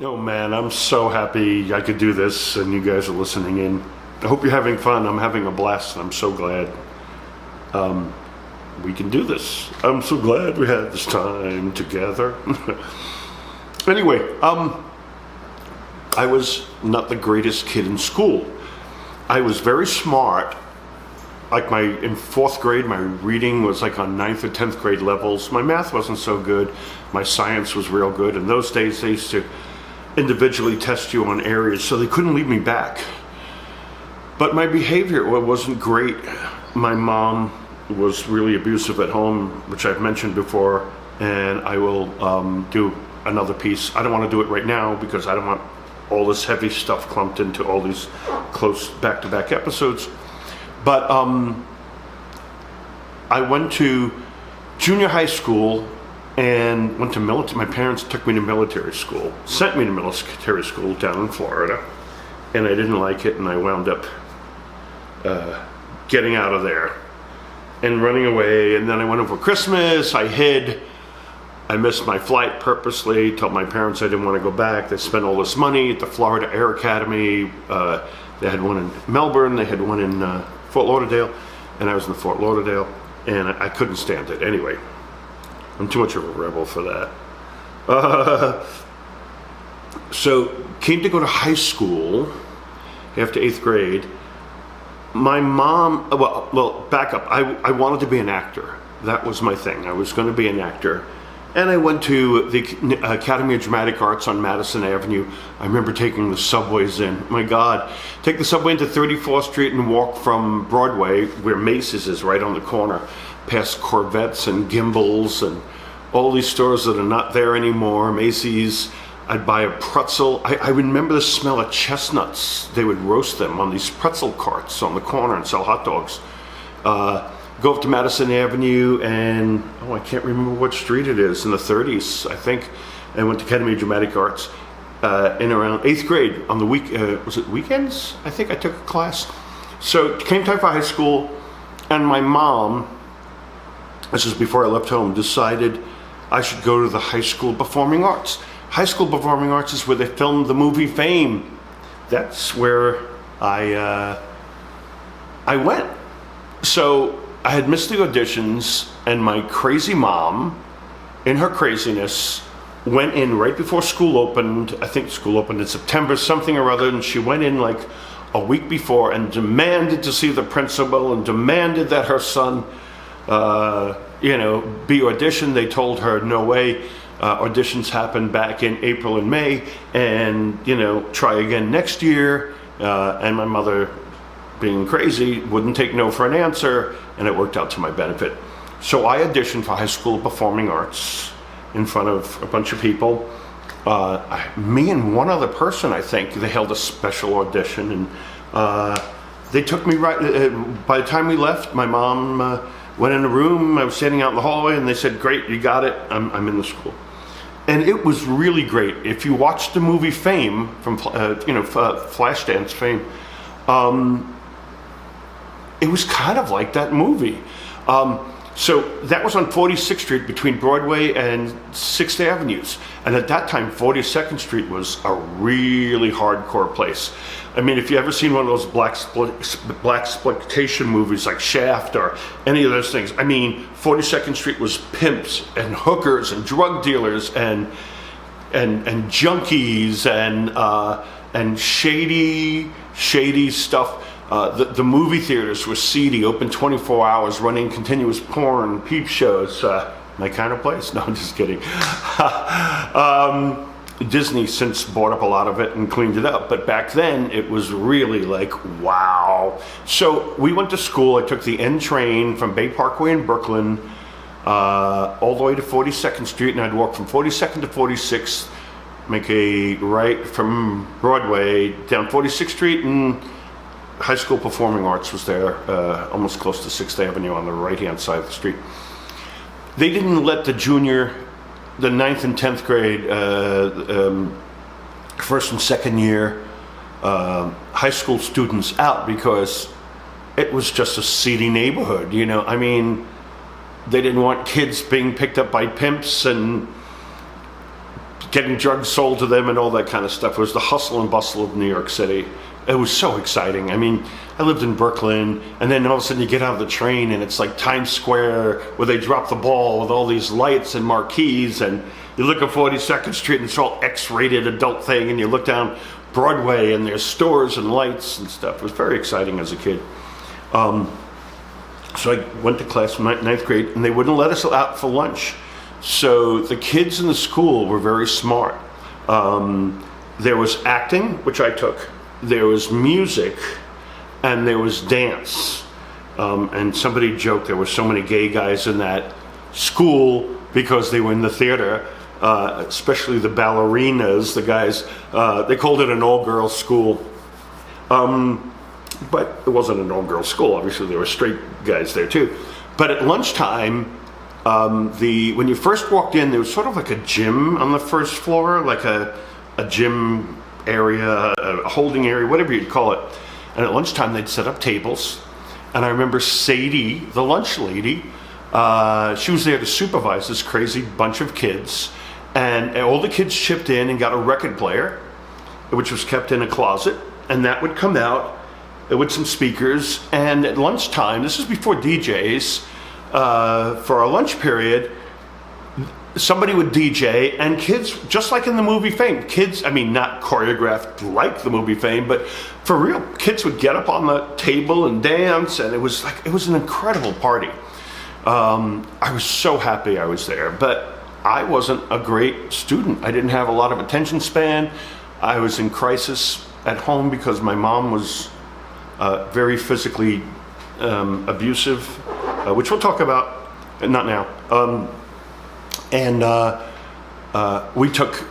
Oh man, I'm so happy I could do this and you guys are listening in. I hope you're having fun. I'm having a blast and I'm so glad we can do this. I'm so glad we had this time together. Anyway, I was not the greatest kid in school. I was very smart. Like in fourth grade, my reading was like on 9th or 10th grade levels. My math wasn't so good. My science was real good. In those days, they used to individually test you on areas, so they couldn't leave me back. But my behavior wasn't great. My mom was really abusive at home, which I've mentioned before, and I will do another piece. I don't want to do it right now because I don't want all this heavy stuff clumped into all these close back-to-back episodes. But I went to junior high school and went to military. My parents took me to military school, sent me to military school down in Florida, and I didn't like it, and I wound up getting out of there and running away. And then I went over Christmas. I hid. I missed my flight purposely, told my parents I didn't want to go back. They spent all this money at the Florida Air Academy. They had one in Melbourne, they had one in Fort Lauderdale, and I was in Fort Lauderdale, and I couldn't stand it. Anyway, I'm too much of a rebel for that. So, came to go to high school after 8th grade. My mom, well, back up. I wanted to be an actor. That was my thing. I was going to be an actor. And I went to the Academy of Dramatic Arts on Madison Avenue. I remember taking the subways in. My God, take the subway into 34th Street and walk from Broadway, where Macy's is right on the corner, past Corvettes and Gimbals and all these stores that are not there anymore. Macy's. I'd buy a pretzel. I remember the smell of chestnuts. They would roast them on these pretzel carts on the corner and sell hot dogs. Go up to Madison Avenue and, I can't remember what street it is, in the 30s, I think, and went to Academy of Dramatic Arts in around 8th grade on the was it weekends? I think I took a class. So it came time for high school, and my mom, this is before I left home, decided I should go to the High School Performing Arts. High School Performing Arts is where they filmed the movie Fame. That's where I went. So I had missed the auditions, and my crazy mom, in her craziness, went in right before school opened. I think school opened in September, something or other, and she went in like a week before and demanded to see the principal and demanded that her son, be auditioned. They told her, no way, auditions happen back in April and May, and, try again next year. And my mother, being crazy, wouldn't take no for an answer, and it worked out to my benefit. So I auditioned for High School Performing Arts in front of a bunch of people. Me and one other person, I think. They held a special audition, and they took me right. By the time we left, my mom went in the room. I was standing out in the hallway, and they said, "Great, you got it. I'm in the school." And it was really great. If you watch the movie Fame, from Flashdance Fame, it was kind of like that movie. So that was on 46th Street between Broadway and 6th Avenues. And at that time, 42nd Street was a really hardcore place. I mean, if you ever seen one of those blaxploitation movies like Shaft or any of those things, 42nd Street was pimps and hookers and drug dealers and junkies and shady stuff. The movie theaters were seedy, open 24 hours, running continuous porn, peep shows. My kind of place? No, I'm just kidding. Disney since bought up a lot of it and cleaned it up, but back then it was really like, wow. So we went to school. I took the N train from Bay Parkway in Brooklyn all the way to 42nd Street, and I'd walk from 42nd to 46th, make a right from Broadway down 46th Street, and High School Performing Arts was there, almost close to 6th Avenue on the right-hand side of the street. They didn't let the 9th and 10th grade, first and second year high school students out because it was just a seedy neighborhood, They didn't want kids being picked up by pimps and getting drugs sold to them and all that kind of stuff. It was the hustle and bustle of New York City. It was so exciting. I mean, I lived in Brooklyn, and then all of a sudden you get out of the train and it's like Times Square where they drop the ball with all these lights and marquees, and you look at 42nd Street and it's all X-rated adult thing, and you look down Broadway and there's stores and lights and stuff. It was very exciting as a kid. So I went to class in ninth grade, and they wouldn't let us out for lunch. So the kids in the school were very smart. There was acting, which I took. There was music, and there was dance. And somebody joked there were so many gay guys in that school because they were in the theater, especially the ballerinas, the guys. They called it an all-girls school. But it wasn't an all-girls school. Obviously, there were straight guys there too. But at lunchtime, when you first walked in, there was sort of like a gym on the first floor, like a gym area, a holding area, whatever you'd call it. And at lunchtime, they'd set up tables. And I remember Sadie, the lunch lady, she was there to supervise this crazy bunch of kids. And all the kids chipped in and got a record player, which was kept in a closet. And that would come out with some speakers. And at lunchtime, this is before DJs, for our lunch period, somebody would DJ, and kids, just like in the movie Fame, kids, I mean, not choreographed like the movie Fame, but for real, kids would get up on the table and dance, and it was an incredible party. I was so happy I was there, but I wasn't a great student. I didn't have a lot of attention span. I was in crisis at home because my mom was very physically abusive, which we'll talk about, not now. We took,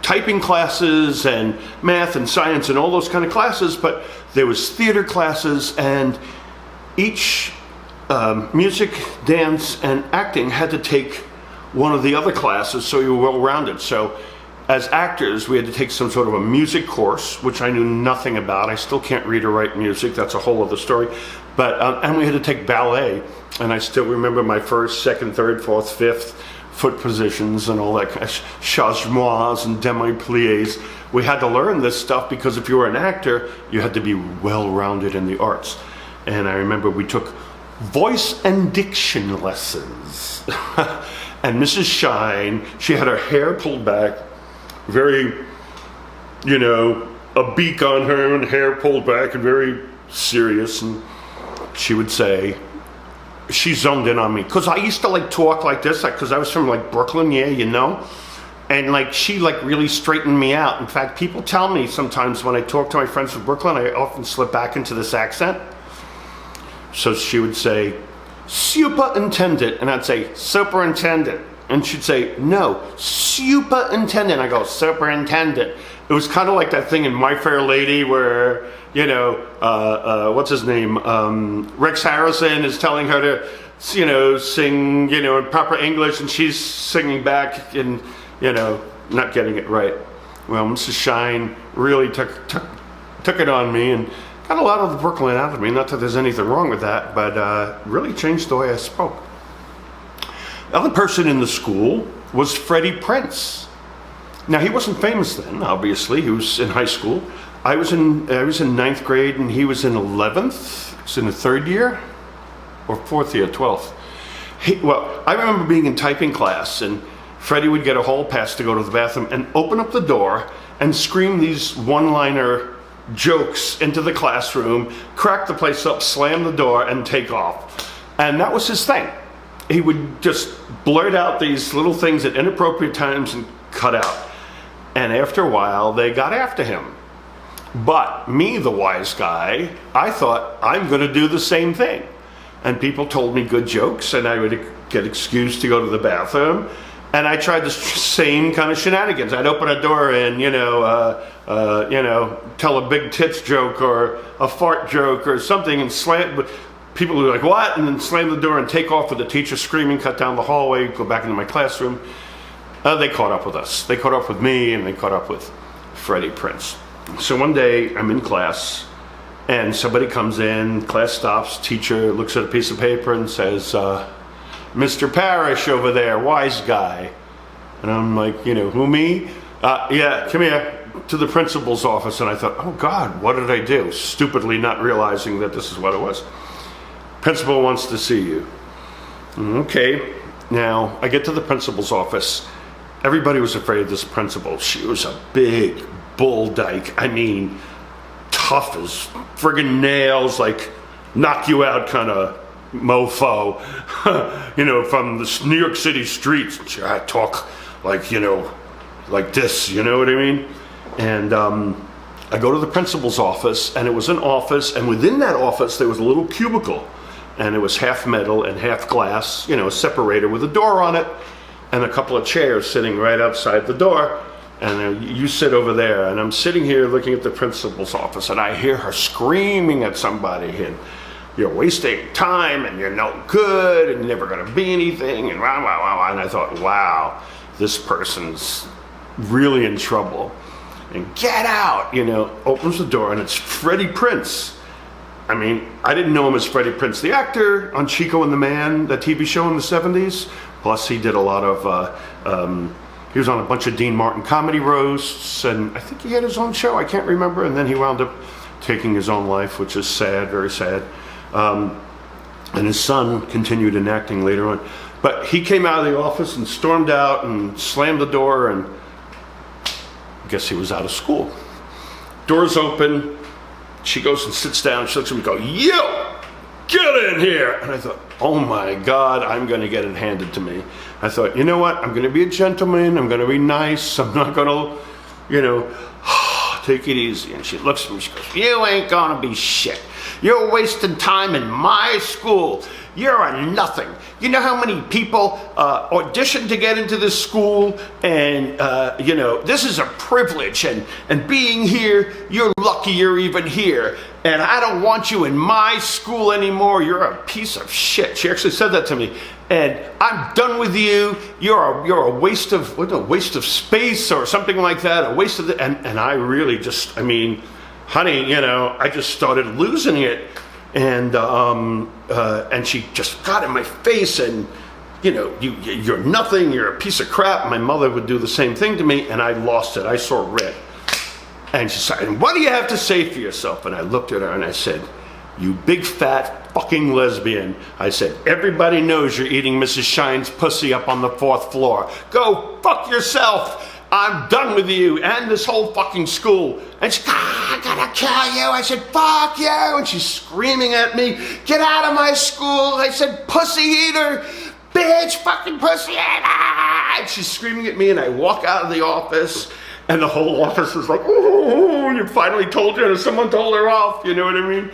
typing classes and math and science and all those kind of classes, but there was theater classes, and each music, dance, and acting had to take one of the other classes, so you were well-rounded. So as actors, we had to take some sort of a music course, which I knew nothing about. I still can't read or write music. That's a whole other story. But and we had to take ballet, and I still remember my first, second, third, fourth, fifth foot positions and all that kind of changement and demi-plies. We had to learn this stuff because if you were an actor, you had to be well-rounded in the arts. And I remember we took voice and diction lessons. And Mrs. Shine, she had her hair pulled back, very, a beak on her and hair pulled back and very serious. And she would say, she zoned in on me, because I used to talk like this, because I was from Brooklyn, and she really straightened me out. In fact, people tell me sometimes when I talk to my friends from Brooklyn, I often slip back into this accent. So she would say, superintendent, and I'd say, superintendent. And she'd say, no, superintendent. I go, superintendent. It was kind of like that thing in My Fair Lady where, what's his name? Rex Harrison is telling her to, sing, in proper English, and she's singing back and, not getting it right. Well, Mrs. Shine really took it on me and got a lot of the Brooklyn out of me. Not that there's anything wrong with that, but really changed the way I spoke. The other person in the school was Freddy Prinze. Now, he wasn't famous then, obviously. He was in high school. I was in ninth grade, and he was in 11th. He was in the third year, or fourth year, 12th. I remember being in typing class, and Freddie would get a hall pass to go to the bathroom and open up the door and scream these one-liner jokes into the classroom, crack the place up, slam the door, and take off. And that was his thing. He would just blurt out these little things at inappropriate times and cut out. And after a while, they got after him. But me, the wise guy, I thought, I'm going to do the same thing. And people told me good jokes, and I would get excused to go to the bathroom. And I tried the same kind of shenanigans. I'd open a door and, tell a big tits joke or a fart joke or something and slam. But people would be like, what? And then slam the door and take off with the teacher screaming, cut down the hallway, go back into my classroom. They caught up with us. They caught up with me, and they caught up with Freddy Prinze. So one day I'm in class, and somebody comes in, class stops, teacher looks at a piece of paper and says, Mr. Parrish over there, wise guy. And I'm like, you know, who, me? Yeah, come here, to the principal's office. And I thought, oh God, what did I do? Stupidly not realizing that this is what it was. Principal wants to see you. Okay, now I get to the principal's office. Everybody was afraid of this principal. She was a big bull dyke. I mean, tough as friggin' nails, like knock you out kind of mofo, you know, from the New York City streets. I talk like, you know, like this, you know what I mean? And I go to the principal's office, and it was an office, and within that office there was a little cubicle, and it was half metal and half glass, you know, a separator with a door on it, and a couple of chairs sitting right outside the door. And you sit over there, and I'm sitting here looking at the principal's office, and I hear her screaming at somebody, and you're wasting time, and you're no good, and you're never going to be anything, and wow, wow, wow. And I thought, wow, this person's really in trouble. And get out, you know, opens the door, and it's Freddy Prinze. I mean, I didn't know him as Freddy Prinze, the actor on Chico and the Man, that TV show in the 70s. Plus, he did a lot of, he was on a bunch of Dean Martin comedy roasts, and I think he had his own show, I can't remember, and then he wound up taking his own life, which is sad, very sad. And his son continued in acting later on. But he came out of the office and stormed out and slammed the door, and I guess he was out of school. Doors open, she goes and sits down, she looks at me and goes, "You, get in here!" And I thought, oh my God, I'm gonna get it handed to me. I thought, you know what, I'm gonna be a gentleman, I'm gonna be nice, I'm not gonna, you know, take it easy. And she looks at me, she goes, "You ain't gonna be shit. You're wasting time in my school. You're a nothing. You know how many people audition to get into this school, and you know, this is a privilege, and being here, you're lucky you're even here, and I don't want you in my school anymore. You're a piece of shit." She actually said that to me. "And I'm done with you. You're a waste of, what, a waste of space," or something like that, a waste of the, and I really just, I mean, honey, you know, I just started losing it. And she just got in my face, and, you know, you're nothing, you're a piece of crap. My mother would do the same thing to me, and I lost it. I saw red. And she said, "And what do you have to say for yourself?" And I looked at her and I said, "You big fat fucking lesbian." I said, "Everybody knows you're eating Mrs. Shine's pussy up on the 4th floor. Go fuck yourself. I'm done with you and this whole fucking school." And she, "I'm gonna kill you." I said, "Fuck you." And she's screaming at me, "Get out of my school." I said, "Pussy eater, bitch, fucking pussy eater." And she's screaming at me, and I walk out of the office, and the whole office is like, "Oh, you finally told her," and someone told her off, you know what I mean?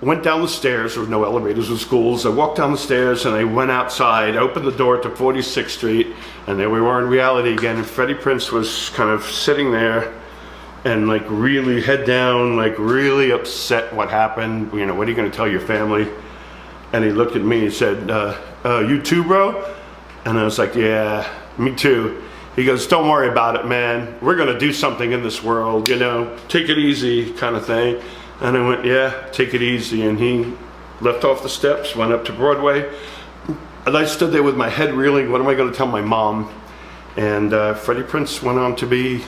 Went down the stairs. There were no elevators in schools. I walked down the stairs, and I went outside, opened the door to 46th Street, and there we were in reality again. And Freddy Prinze was kind of sitting there, and like really head down, like really upset what happened. You know, "What are you going to tell your family?" And he looked at me and said, "You too, bro?" And I was like, "Yeah, me too." He goes, "Don't worry about it, man. We're going to do something in this world, you know, take it easy," kind of thing. And I went, "Yeah, take it easy." And he left off the steps, went up to Broadway. And I stood there with my head reeling. What am I going to tell my mom? And Freddy Prinze went on to be,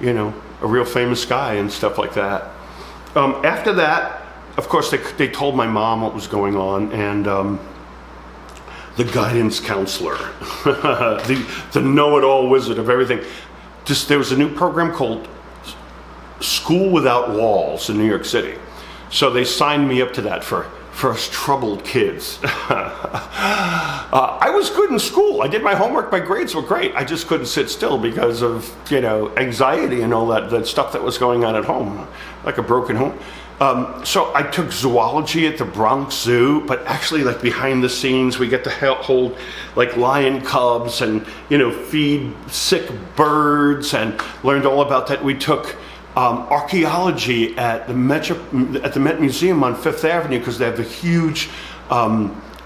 you know, a real famous guy and stuff like that. After that, of course, they told my mom what was going on, and the guidance counselor, the know-it-all wizard of everything. There was a new program called School Without Walls in New York City. So they signed me up to that for us troubled kids. I was good in school. I did my homework. My grades were great. I just couldn't sit still because of, you know, anxiety and all that stuff that was going on at home, like a broken home. So I took zoology at the Bronx Zoo, but actually, like, behind the scenes, we get to hold like lion cubs and, you know, feed sick birds, and learned all about that. We took archaeology at the Met Museum on Fifth Avenue, because they have a huge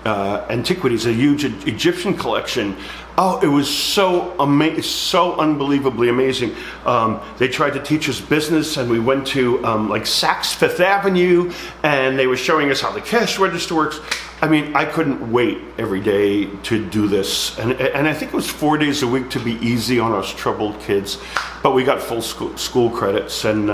antiquities, a huge Egyptian collection. Oh, it was so so unbelievably amazing. They tried to teach us business, and we went to like Saks Fifth Avenue, and they were showing us how the cash register works. I mean, I couldn't wait every day to do this, and I think it was 4 days a week to be easy on us troubled kids, but we got full school credits, and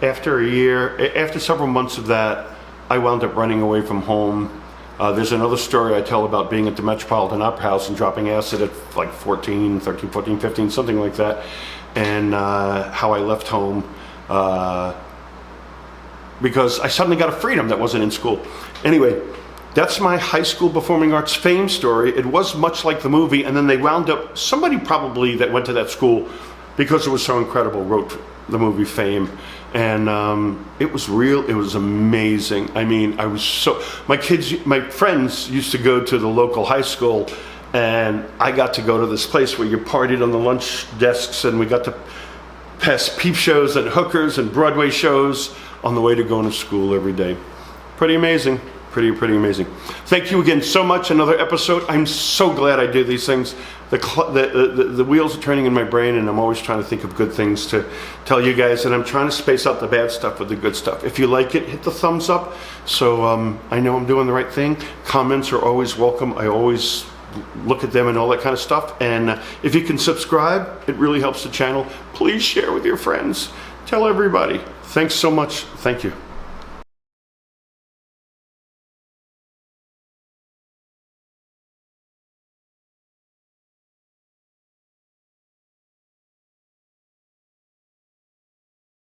after several months of that, I wound up running away from home. There's another story I tell about being at the Metropolitan Opera House and dropping acid at like 13, 14, 15, something like that, and how I left home because I suddenly got a freedom that wasn't in school. Anyway, that's my high school performing arts fame story. It was much like the movie, and then they wound up, somebody probably that went to that school, because it was so incredible, wrote the movie Fame. And it was real, it was amazing. I mean, my friends used to go to the local high school, and I got to go to this place where you partied on the lunch desks, and we got to pass peep shows and hookers and Broadway shows on the way to going to school every day. Pretty amazing. Pretty amazing. Thank you again so much. Another episode. I'm so glad I do these things. The wheels are turning in my brain, and I'm always trying to think of good things to tell you guys, and I'm trying to space out the bad stuff with the good stuff. If you like it, hit the thumbs up so I know I'm doing the right thing. Comments are always welcome. I always look at them and all that kind of stuff. And if you can subscribe, it really helps the channel. Please share with your friends. Tell everybody. Thanks so much. Thank you.